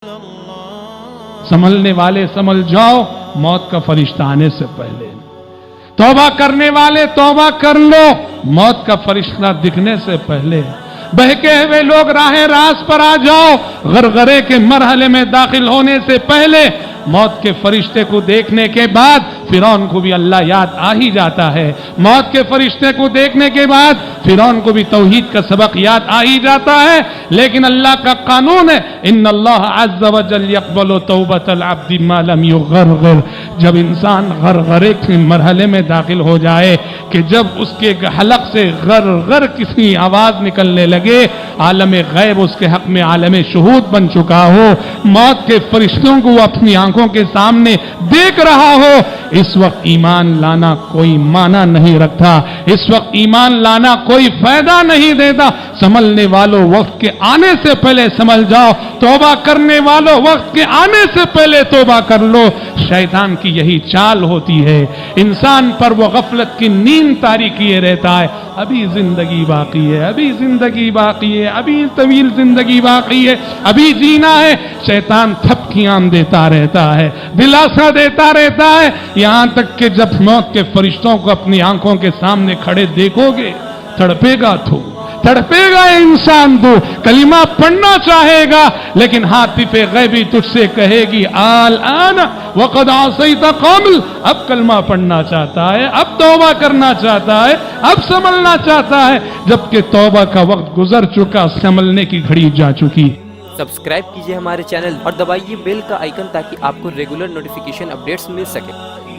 संभलने वाले संभल जाओ मौत का फरिश्ता आने से पहले। तौबा करने वाले तौबा कर लो मौत का फरिश्ता दिखने से पहले। बहके हुए लोग राह रास पर आ जाओ गरगरे के मरहले में दाखिल होने से पहले। मौत के फरिश्ते को देखने के बाद फिरौन को भी अल्लाह याद आ ही जाता है। मौत के फरिश्ते को देखने के बाद फिरौन को भी तौहीद का सबक याद आ ही जाता है। लेकिन अल्लाह का कानून है इन्नल्लाह अज़्ज़ व जल यक़बलु तौबतल अब्दि मा लम युग़रग़िर। जब इंसान गरगरे के मरहले में दाखिल हो जाए कि जब उसके हलक से गर किसी आवाज निकलने लगे, आलम गैब उसके हक में आलम शुहूद बन चुका हो, मौत के फरिश्तों को अपनी आंखों के सामने देख रहा हो, इस वक्त ईमान लाना कोई माना नहीं रखता। इस वक्त ईमान लाना कोई फायदा नहीं देता। संभलने वालों वक्त के आने से पहले संभल जाओ, तौबा करने वालों वक्त के आने से पहले तौबा कर लो। शैतान की यही चाल होती है, इंसान पर वो गफलत की नींद तारी किए रहता है। अभी जिंदगी बाकी है, अभी जिंदगी बाकी है, अभी तवील जिंदगी बाकी है, अभी जीना है। शैतान थपकियां देता रहता है, दिलासा देता रहता है, यहां तक कि जब मौत के फरिश्तों को अपनी आंखों के सामने खड़े देखोगे तड़पेगा तड़पेगा इंसान। तो कलिमा पढ़ना चाहेगा लेकिन हातिफे गैबी तुझसे कहेगी आल आना वक़द आसैता क़ब्ल। अब कलमा पढ़ना चाहता है, अब तौबा करना चाहता है, अब संभलना चाहता है, जबकि तौबा का वक्त गुजर चुका, संभलने की घड़ी जा चुकी। सब्सक्राइब कीजिए हमारे चैनल और दबाइए बेल का आइकन ताकि आपको रेगुलर नोटिफिकेशन अपडेट्स मिल सके।